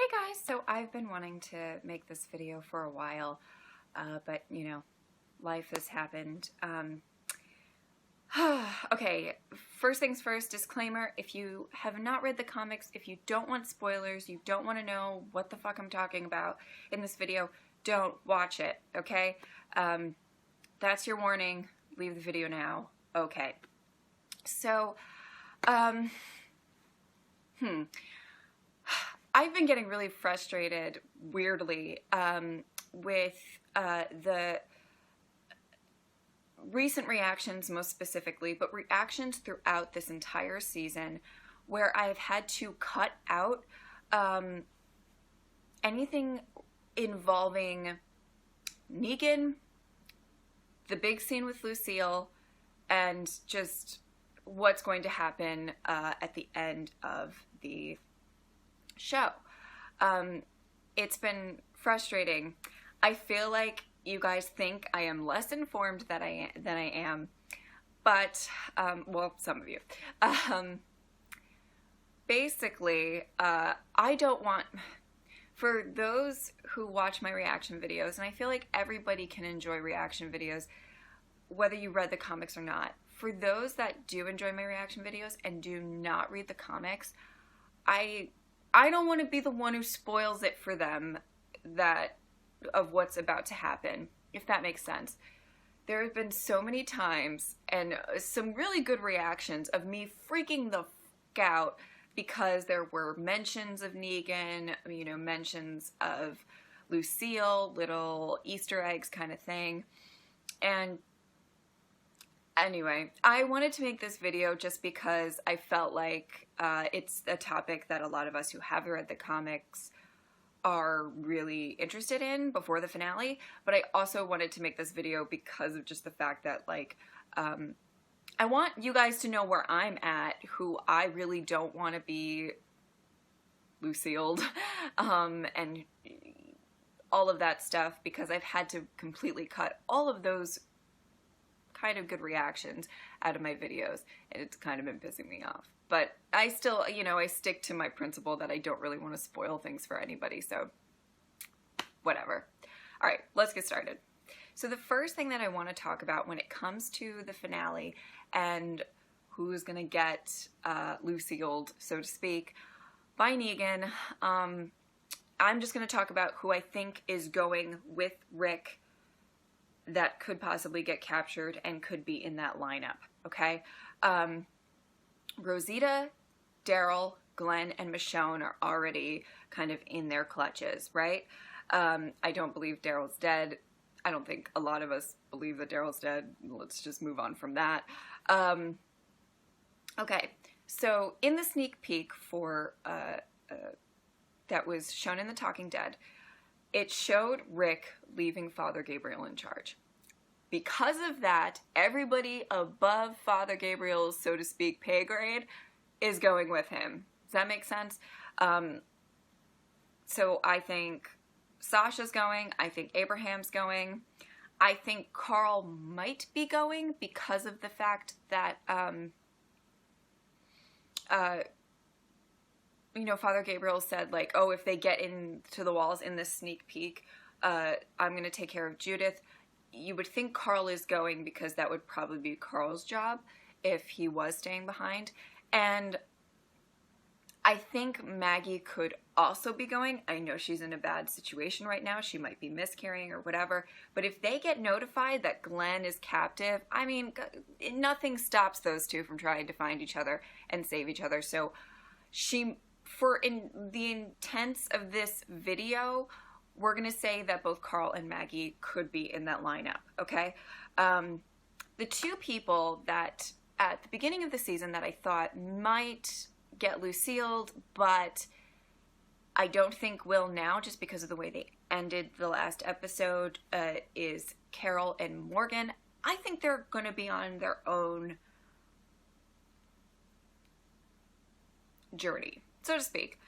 Hey guys, so I've been wanting to make this video for a while, but you know, life has happened. Okay, first things first, disclaimer, if you have not read the comics, if you don't want spoilers, you don't want to know what the fuck I'm talking about in this video, don't watch it, okay? That's your warning, leave the video now. Okay, so, I've been getting really frustrated, weirdly, with the recent reactions most specifically, but reactions throughout this entire season where I've had to cut out anything involving Negan, the big scene with Lucille, and just what's going to happen at the end of the show. It's been frustrating. I feel like you guys think I am less informed than I am, but well, some of you. Basically, I don't want, for those who watch my reaction videos, and I feel like everybody can enjoy reaction videos, whether you read the comics or not. For those that do enjoy my reaction videos and do not read the comics, I don't want to be the one who spoils it for them of what's about to happen, if that makes sense. There have been so many times and some really good reactions of me freaking the fuck out because there were mentions of Negan, you know, mentions of Lucille, little Easter eggs kind of thing. And anyway, I wanted to make this video just because I felt like it's a topic that a lot of us who have read the comics are really interested in before the finale, but I also wanted to make this video because of just the fact that, like, I want you guys to know where I'm at, who I really don't want to be Lucille'd, and all of that stuff, because I've had to completely cut all of those kind of good reactions out of my videos, and it's kind of been pissing me off. But I still, you know, I stick to my principle that I don't really want to spoil things for anybody, so whatever. All right, let's get started. So the first thing that I want to talk about when it comes to the finale and who's going to get Lucille'd, so to speak, by Negan, I'm just going to talk about who I think is going with Rick that could possibly get captured and could be in that lineup, okay? Rosita, Daryl, Glenn, and Michonne are already kind of in their clutches, right? I don't believe Daryl's dead. I don't think a lot of us believe that Daryl's dead. Let's just move on from that. Okay, so in the sneak peek for that was shown in The Talking Dead, it showed Rick leaving Father Gabriel in charge. Because of that, everybody above Father Gabriel's, so to speak, pay grade is going with him. Does that make sense? So I think Sasha's going. I think Abraham's going. I think Carl might be going because of the fact that, you know, Father Gabriel said, like, oh, if they get into the walls in this sneak peek, I'm going to take care of Judith. You would think Carl is going because that would probably be Carl's job if he was staying behind. And I think Maggie could also be going. I know she's in a bad situation right now. She might be miscarrying or whatever. But if they get notified that Glenn is captive, I mean, nothing stops those two from trying to find each other and save each other. So in the intents of this video, we're going to say that both Carl and Maggie could be in that lineup, okay? The two people that at the beginning of the season that I thought might get Lucille'd, but I don't think will now just because of the way they ended the last episode, is Carol and Morgan. I think they're going to be on their own journey, so to speak.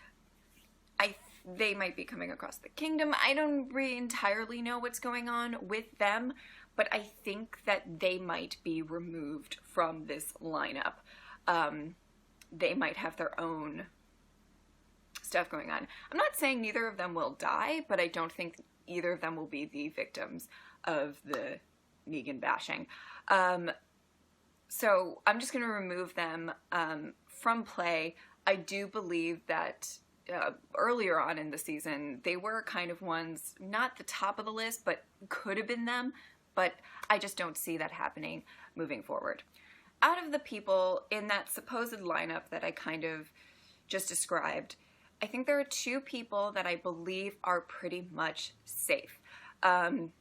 They might be coming across the kingdom. I don't really entirely know what's going on with them, but I think that they might be removed from this lineup. They might have their own stuff going on. I'm not saying neither of them will die, but I don't think either of them will be the victims of the Negan bashing. So I'm just going to remove them from play. I do believe that earlier on in the season, they were kind of ones, not the top of the list, but could have been them. But I just don't see that happening moving forward. Out of the people in that supposed lineup that I kind of just described, I think there are two people that I believe are pretty much safe. And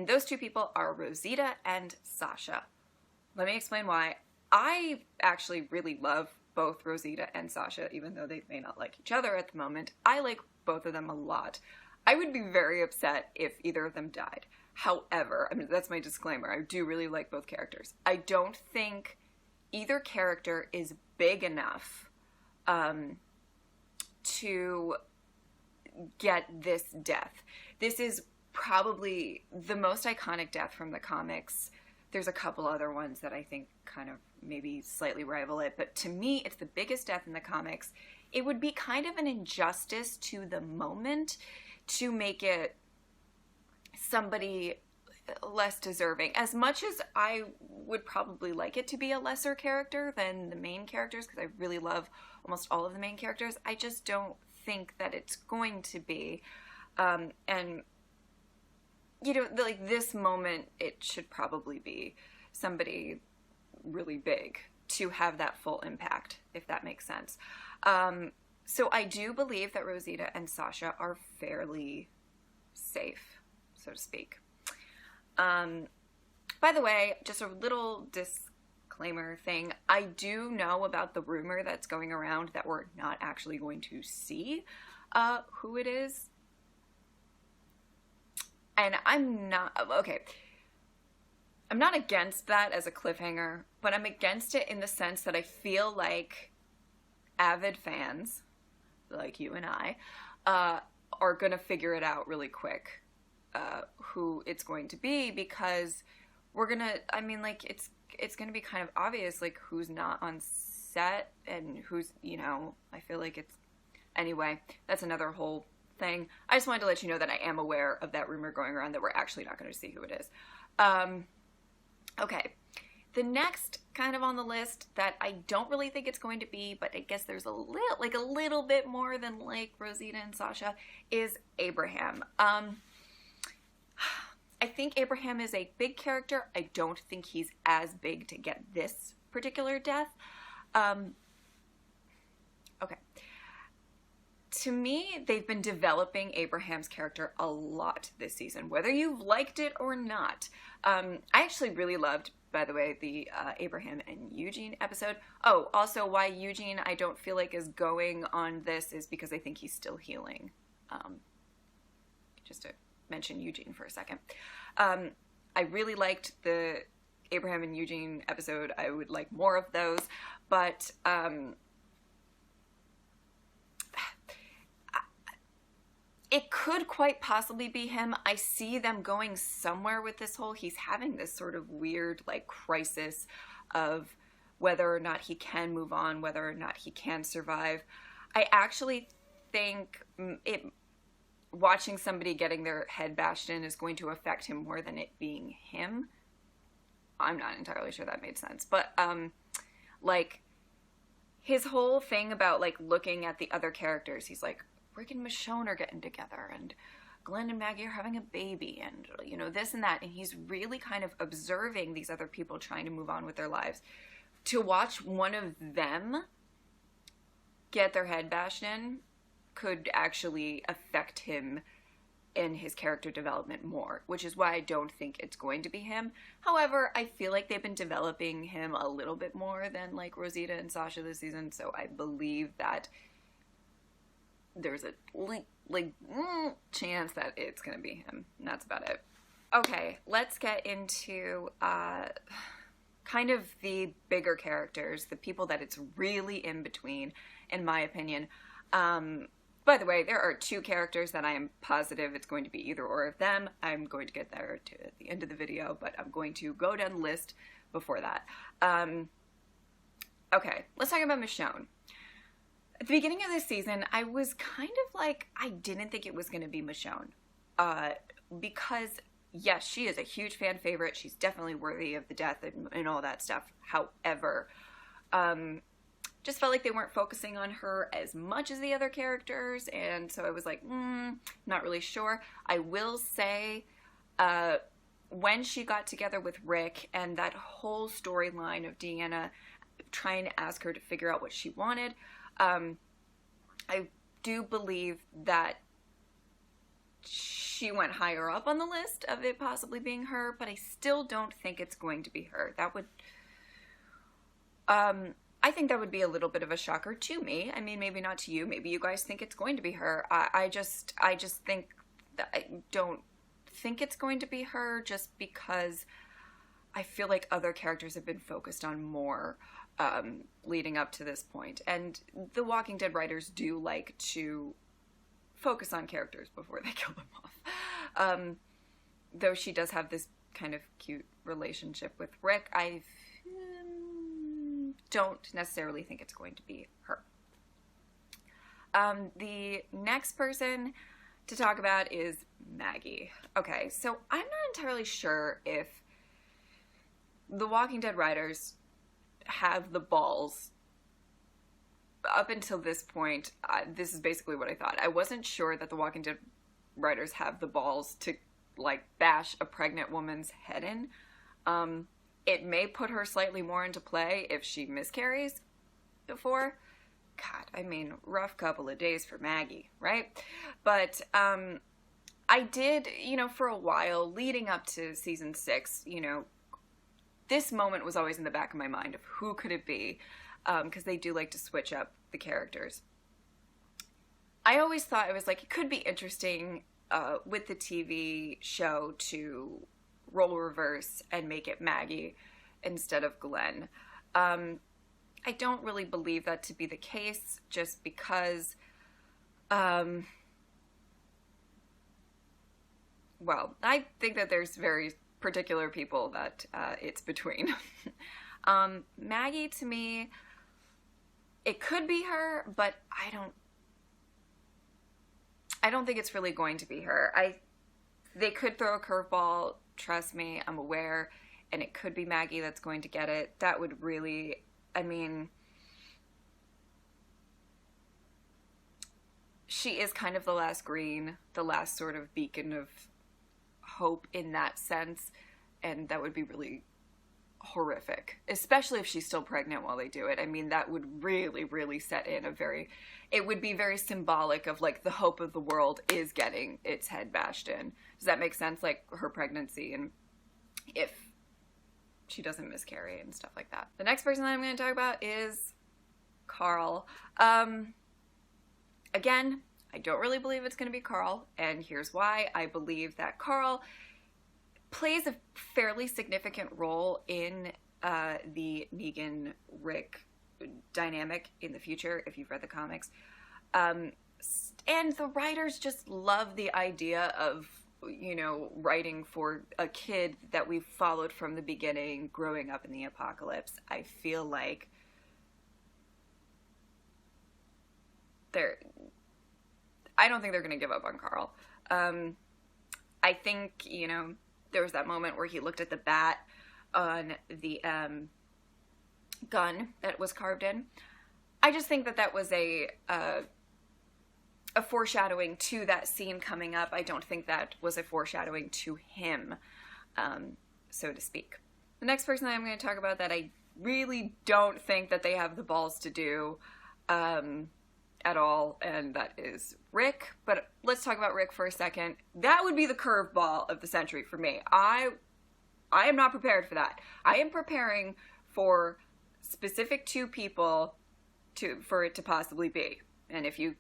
those two people are Rosita and Sasha. Let me explain why. I actually really love both Rosita and Sasha, even though they may not like each other at the moment. I like both of them a lot. I would be very upset if either of them died. However, I mean, that's my disclaimer. I do really like both characters. I don't think either character is big enough to get this death. This is probably the most iconic death from the comics. There's a couple other ones that I think kind of maybe slightly rival it, but to me, it's the biggest death in the comics. It would be kind of an injustice to the moment to make it somebody less deserving. As much as I would probably like it to be a lesser character than the main characters, because I really love almost all of the main characters, I just don't think that it's going to be. And, you know, like this moment, it should probably be somebody really big to have that full impact, if that makes sense. So I do believe that Rosita and Sasha are fairly safe, so to speak. By the way, just a little disclaimer thing. I do know about the rumor that's going around that we're not actually going to see who it is. And I'm not against that as a cliffhanger, but I'm against it in the sense that I feel like avid fans, like you and I, are going to figure it out really quick. Who it's going to be, because we're gonna, I mean, like, it's gonna be kind of obvious, like, who's not on set and who's, you know, I feel like it's, anyway, that's another whole thing. I just wanted to let you know that I am aware of that rumor going around that we're actually not going to see who it is. Okay, the next kind of on the list that I don't really think it's going to be, but I guess there's a little bit more than, like, Rosita and Sasha, is Abraham. I think Abraham is a big character. I don't think he's as big to get this particular death. Okay. To me, they've been developing Abraham's character a lot this season, whether you've liked it or not. I actually really loved, by the way, the Abraham and Eugene episode. Oh, also why Eugene I don't feel like is going on this is because I think he's still healing. Just to mention Eugene for a second. I really liked the Abraham and Eugene episode. I would like more of those, but it could quite possibly be him. I see them going somewhere with this whole, he's having this sort of weird, like, crisis of whether or not he can move on, whether or not he can survive. I actually think watching somebody getting their head bashed in is going to affect him more than it being him. I'm not entirely sure that made sense. But, like, his whole thing about, like, looking at the other characters, he's like, Rick and Michonne are getting together, and Glenn and Maggie are having a baby, and, you know, this and that. And he's really kind of observing these other people trying to move on with their lives. To watch one of them get their head bashed in could actually affect him in his character development more, which is why I don't think it's going to be him. However, I feel like they've been developing him a little bit more than, like, Rosita and Sasha this season, so I believe that there's a chance that it's going to be him, and that's about it. Okay, let's get into kind of the bigger characters, the people that it's really in between, in my opinion. By the way, there are two characters that I am positive it's going to be either or of them. I'm going to get there at the end of the video, but I'm going to go down the list before that. Okay, let's talk about Michonne. At the beginning of this season, I was kind of like, I didn't think it was going to be Michonne. Because, yes, she is a huge fan favorite. She's definitely worthy of the death and all that stuff. However, just felt like they weren't focusing on her as much as the other characters. And so I was like, not really sure. I will say, when she got together with Rick and that whole storyline of Deanna trying to ask her to figure out what she wanted, I do believe that she went higher up on the list of it possibly being her, but I still don't think it's going to be her. That would, I think that would be a little bit of a shocker to me. I mean, maybe not to you. Maybe you guys think it's going to be her. I just think that I don't think it's going to be her, just because I feel like other characters have been focused on more leading up to this point. And the Walking Dead writers do like to focus on characters before they kill them off. Though she does have this kind of cute relationship with Rick, I don't necessarily think it's going to be her. The next person to talk about is Maggie. Okay, so I'm not entirely sure if the Walking Dead writers have the balls. Up until this point, this is basically what I thought. I wasn't sure that the Walking Dead writers have the balls to, like, bash a pregnant woman's head in. It may put her slightly more into play if she miscarries before. God, I mean, rough couple of days for Maggie, right? But I did, for a while, leading up to season 6, this moment was always in the back of my mind of who could it be, because they do like to switch up the characters. I always thought it was like, it could be interesting with the TV show to role reverse and make it Maggie instead of Glenn. I don't really believe that to be the case, just because, well, I think that there's very particular people that it's between. Maggie, to me, it could be her, but I don't think it's really going to be her. They could throw a curveball, trust me, I'm aware, and it could be Maggie that's going to get it. That would really, I mean, she is kind of the last green, the last sort of beacon of hope in that sense, and that would be really horrific, especially if she's still pregnant while they do it. I mean, that would really, really set in it would be very symbolic of, like, the hope of the world is getting its head bashed in. Does that make sense? Like, her pregnancy, and if she doesn't miscarry and stuff like that. The next person that I'm going to talk about is Carl. Again, I don't really believe it's going to be Carl, and here's why. I believe that Carl plays a fairly significant role in the Negan-Rick dynamic in the future, if you've read the comics. And the writers just love the idea of, writing for a kid that we've followed from the beginning, growing up in the apocalypse. I feel like I don't think they're going to give up on Carl. I think, there was that moment where he looked at the bat on the gun that was carved in. I just think that was a foreshadowing to that scene coming up. I don't think that was a foreshadowing to him, so to speak. The next person that I'm going to talk about that I really don't think that they have the balls to do at all, and that is Rick. But let's talk about Rick for a second. That would be the curveball of the century for me. I am not prepared for that. I am preparing for specific two people for it to possibly be. And if you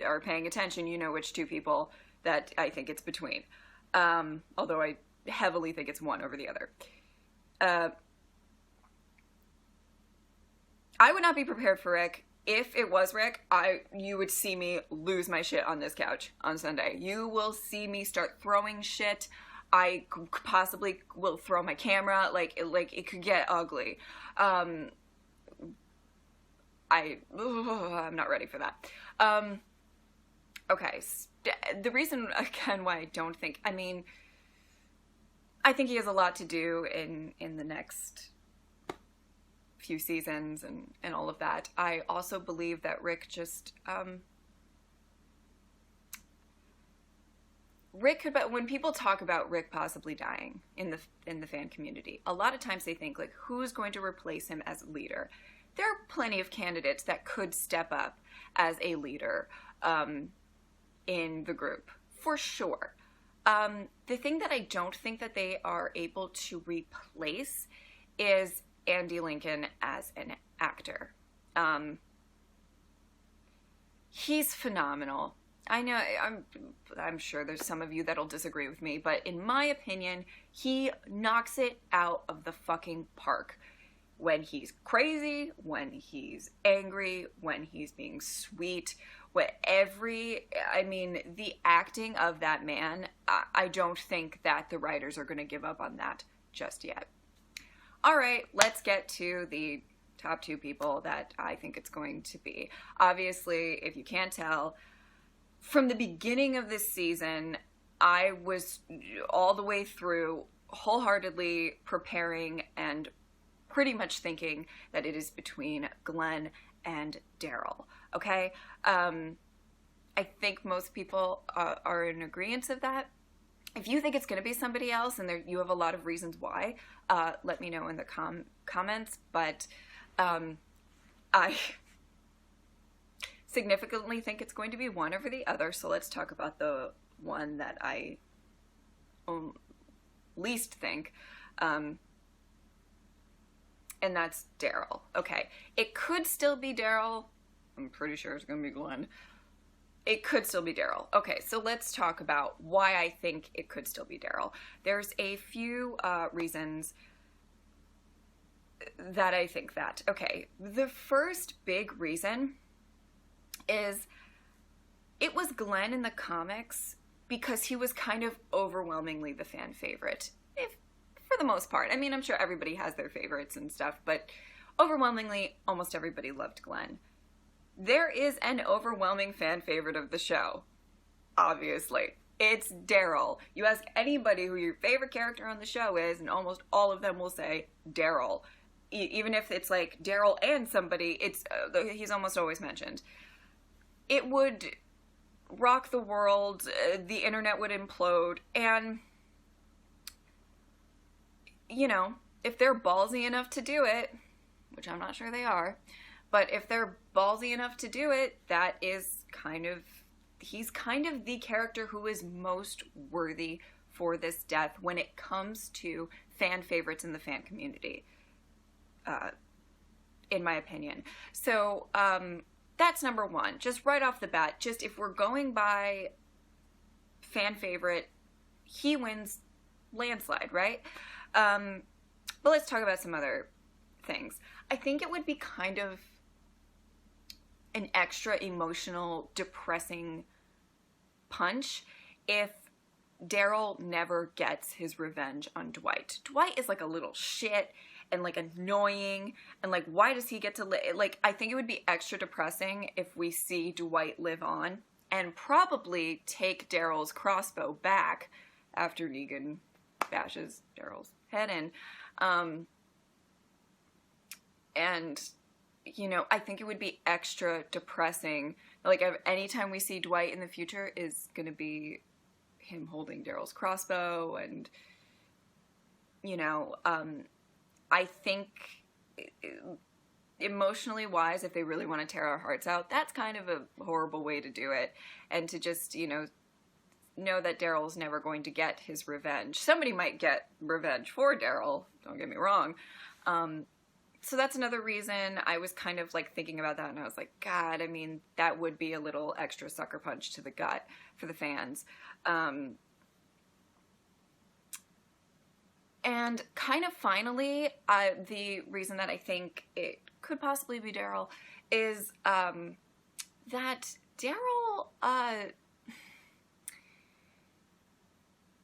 are paying attention, you know which two people that I think it's between. Although I heavily think it's one over the other. I would not be prepared for Rick. If it was Rick, you would see me lose my shit on this couch on Sunday. You will see me start throwing shit. I possibly will throw my camera. Like it could get ugly. I'm not ready for that. Okay, the reason, again, why I don't think, I mean, I think he has a lot to do in the next few seasons and all of that. I also believe that Rick just, Rick could, but when people talk about Rick possibly dying in the fan community, a lot of times they think, like, who's going to replace him as leader? There are plenty of candidates that could step up as a leader in the group, for sure. The thing that I don't think that they are able to replace is Andy Lincoln as an actor. He's phenomenal. I know, I'm sure there's some of you that'll disagree with me, but in my opinion, he knocks it out of the fucking park. When he's crazy, when he's angry, when he's being sweet, I mean, the acting of that man, I don't think that the writers are going to give up on that just yet. All right, let's get to the top 2 people that I think it's going to be. Obviously, if you can't tell, from the beginning of this season, I was all the way through wholeheartedly preparing and pretty much thinking that it is between Glenn and Daryl, okay? I think most people are in agreement of that. If you think it's going to be somebody else and you have a lot of reasons why, let me know in the comments, but I significantly think it's going to be one over the other, so let's talk about the one that I least think, and that's Daryl. Okay, it could still be Daryl. I'm pretty sure it's going to be Glenn. It could still be Daryl. Okay, so let's talk about why I think it could still be Daryl. There's a few reasons that I think that. Okay, the first big reason is it was Glenn in the comics because he was kind of overwhelmingly the fan favorite, for the most part. I mean, I'm sure everybody has their favorites and stuff, but overwhelmingly, almost everybody loved Glenn. There is an overwhelming fan favorite of the show, obviously. It's Daryl. You ask anybody who your favorite character on the show is, and almost all of them will say Daryl. Even if it's like Daryl and somebody, he's almost always mentioned. It would rock the world, the internet would implode, and, you know, if they're ballsy enough to do it, which I'm not sure they are, but if they're ballsy enough to do it, that is he's kind of the character who is most worthy for this death when it comes to fan favorites in the fan community, in my opinion. So, that's number one. Just right off the bat, just if we're going by fan favorite, he wins landslide, right? But let's talk about some other things. I think it would be kind of an extra emotional, depressing punch if Daryl never gets his revenge on Dwight. Dwight is like a little shit and like annoying, and like, why does he get to live? Like, I think it would be extra depressing if we see Dwight live on and probably take Daryl's crossbow back after Negan bashes Daryl's head in. And, you know, I think it would be extra depressing. Like, anytime we see Dwight in the future is going to be him holding Daryl's crossbow, and, you know, I think emotionally wise, if they really want to tear our hearts out, that's kind of a horrible way to do it. And to just, you know that Daryl's never going to get his revenge. Somebody might get revenge for Daryl, don't get me wrong. So that's another reason I was kind of like thinking about that, and I was like, God, I mean, that would be a little extra sucker punch to the gut for the fans. And kind of finally, the reason that I think it could possibly be Daryl is that Daryl,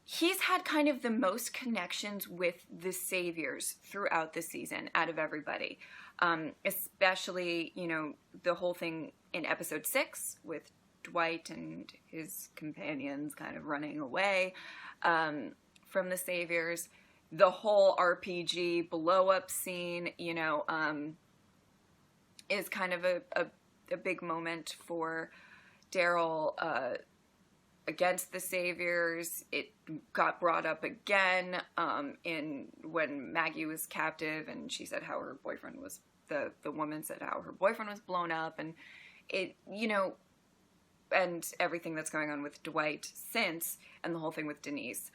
he's had kind of the most connections with the Saviors throughout the season out of everybody. Especially, you know, the whole thing in episode 6 with Dwight and his companions kind of running away from the Saviors. The whole RPG blow-up scene, you know, is kind of a big moment for Daryl against the Saviors. It got brought up again in when Maggie was captive, and she said how her boyfriend was, the woman said how her boyfriend was blown up, and it, you know, and everything that's going on with Dwight since, and the whole thing with Denise.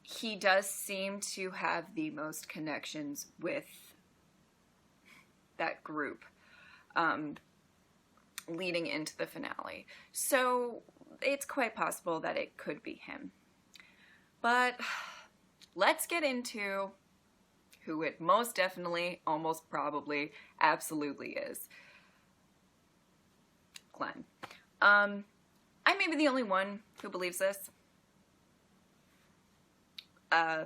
He does seem to have the most connections with that group leading into the finale. So it's quite possible that it could be him. But let's get into who it most definitely, almost probably, absolutely is. Glenn. I may be the only one who believes this. I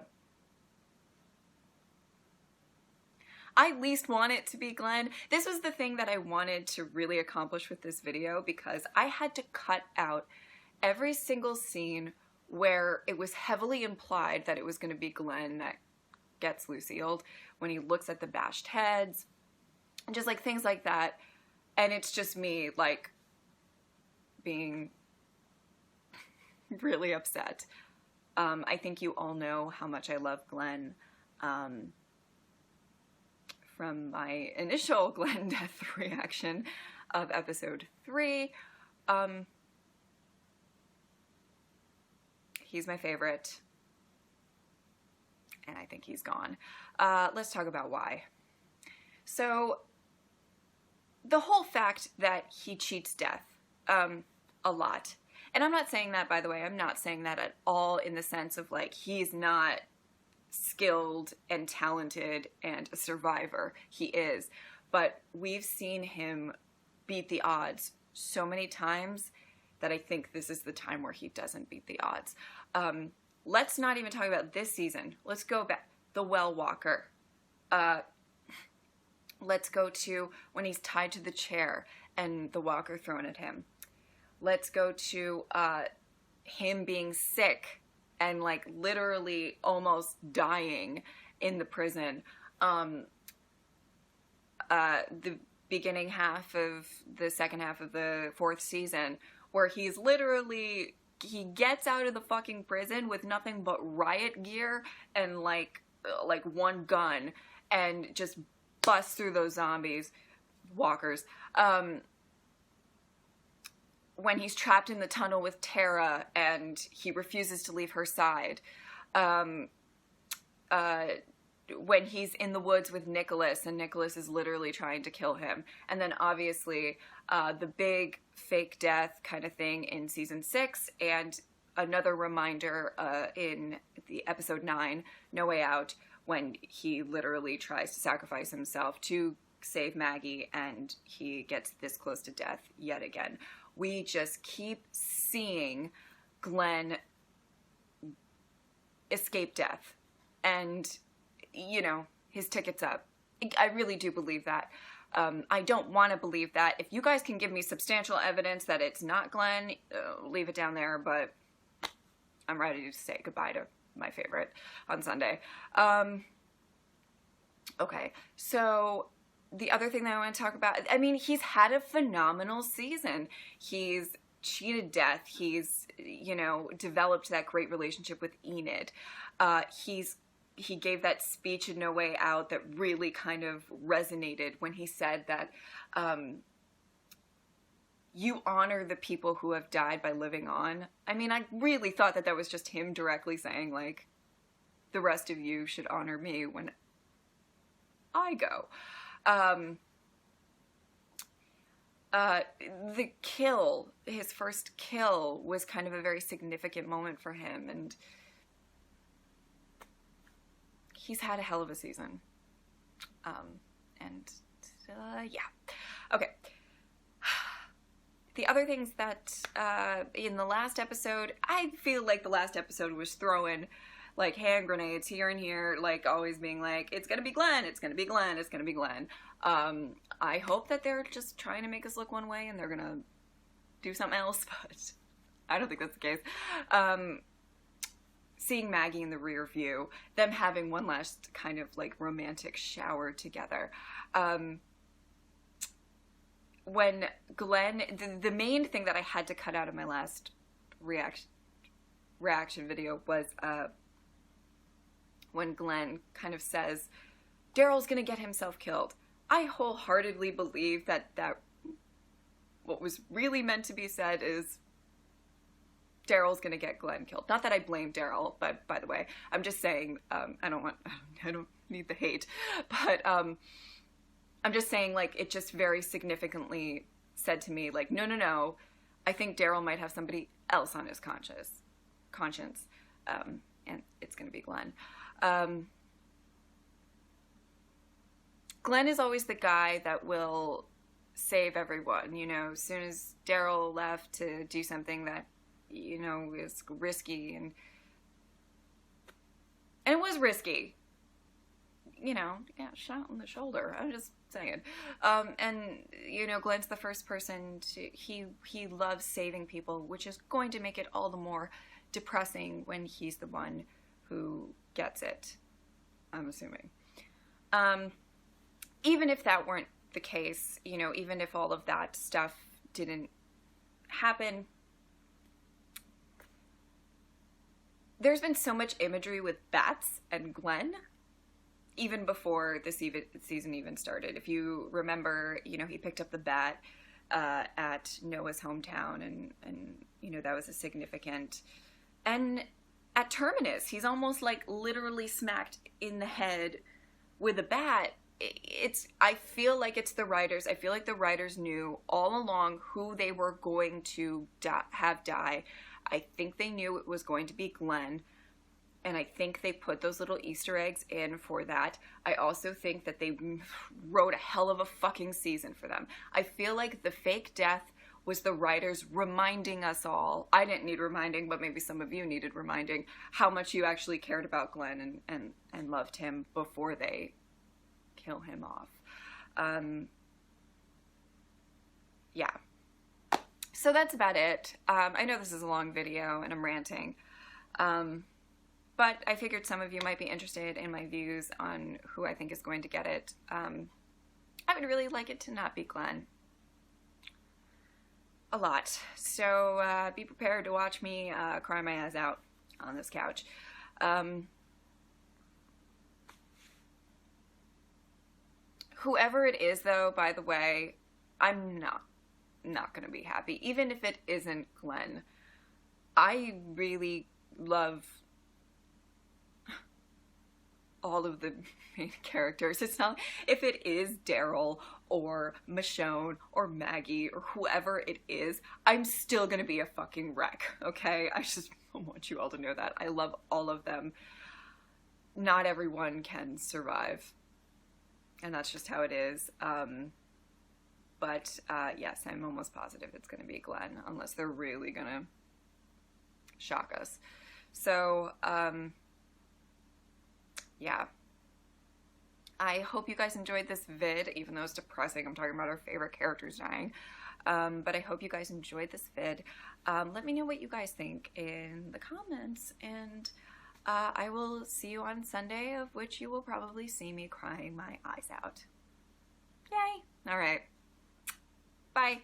at least want it to be Glenn. This was the thing that I wanted to really accomplish with this video, because I had to cut out every single scene where it was heavily implied that it was going to be Glenn that gets Lucille, when he looks at the bashed heads, and just like things like that. And it's just me like being really upset. I think you all know how much I love Glenn from my initial Glenn death reaction of episode 3. He's my favorite, and I think he's gone. Let's talk about why. So, the whole fact that he cheats death a lot. And I'm not saying that, by the way, I'm not saying that at all in the sense of, like, he's not skilled and talented and a survivor. He is. But we've seen him beat the odds so many times that I think this is the time where he doesn't beat the odds. Let's not even talk about this season. Let's go back. The Well Walker. Let's go to when he's tied to the chair and the walker thrown at him. Let's go to him being sick and, like, literally almost dying in the prison. The beginning half of the second half of the 4th season, where he's literally, he gets out of the fucking prison with nothing but riot gear and like one gun, and just busts through those zombies, walkers. When he's trapped in the tunnel with Tara and he refuses to leave her side. When he's in the woods with Nicholas and Nicholas is literally trying to kill him. And then obviously the big fake death kind of thing in season 6, and another reminder in the episode 9, No Way Out, when he literally tries to sacrifice himself to save Maggie and he gets this close to death yet again. We just keep seeing Glenn escape death, and, you know, his ticket's up. I really do believe that. I don't want to believe that. If you guys can give me substantial evidence that it's not Glenn, leave it down there, but I'm ready to say goodbye to my favorite on Sunday. Okay, so the other thing that I want to talk about, I mean, he's had a phenomenal season. He's cheated death. He's, you know, developed that great relationship with Enid. He gave that speech in No Way Out that really kind of resonated when he said that you honor the people who have died by living on. I mean, I really thought that that was just him directly saying, like, the rest of you should honor me when I go. The kill, his first kill, was kind of a very significant moment for him, and he's had a hell of a season. Yeah. Okay. The other things that, in the last episode, I feel like the last episode was throwing like hand grenades here and here, like always being like, it's gonna be Glenn, it's gonna be Glenn, it's gonna be Glenn. I hope that they're just trying to make us look one way and they're gonna do something else, but I don't think that's the case. Seeing Maggie in the rear view, them having one last kind of like romantic shower together. When Glenn, the main thing that I had to cut out of my last reaction video was when Glenn kind of says, Daryl's gonna get himself killed. I wholeheartedly believe that what was really meant to be said is Daryl's gonna get Glenn killed. Not that I blame Daryl, but by the way, I'm just saying, I don't need the hate, but I'm just saying, like, it just very significantly said to me, like, no, I think Daryl might have somebody else on his conscience, and it's gonna be Glenn. Glenn is always the guy that will save everyone, you know, as soon as Daryl left to do something that, you know, is risky, and it was risky, you know, yeah, shot on the shoulder, I'm just saying. And, you know, Glenn's the first person to, he loves saving people, which is going to make it all the more depressing when he's the one who gets it, I'm assuming. Even if that weren't the case, you know, even if all of that stuff didn't happen, there's been so much imagery with bats and Glenn, even before the season even started. If you remember, you know, he picked up the bat at Noah's hometown, and you know, that was a significant. And at Terminus, he's almost like literally smacked in the head with a bat. I feel like it's the writers. I feel like the writers knew all along who they were going to have die. I think they knew it was going to be Glenn, and I think they put those little Easter eggs in for that. I also think that they wrote a hell of a fucking season for them. I feel like the fake death was the writers reminding us all, I didn't need reminding, but maybe some of you needed reminding, how much you actually cared about Glenn and loved him before they kill him off. Yeah. So that's about it. I know this is a long video and I'm ranting, but I figured some of you might be interested in my views on who I think is going to get it. I would really like it to not be Glenn. A lot. So be prepared to watch me cry my eyes out on this couch. Whoever it is, though, by the way, I'm not gonna be happy, even if it isn't Glenn. I really love all of the main characters. It's not, if it is Daryl or Michonne or Maggie or whoever it is, I'm still gonna be a fucking wreck, okay? I just want you all to know that. I love all of them. Not everyone can survive, and that's just how it is. But yes, I'm almost positive it's going to be Glenn, unless they're really going to shock us. So, yeah. I hope you guys enjoyed this vid, even though it's depressing. I'm talking about our favorite characters dying. But I hope you guys enjoyed this vid. Let me know what you guys think in the comments, and I will see you on Sunday, of which you will probably see me crying my eyes out. Yay! All right. Bye.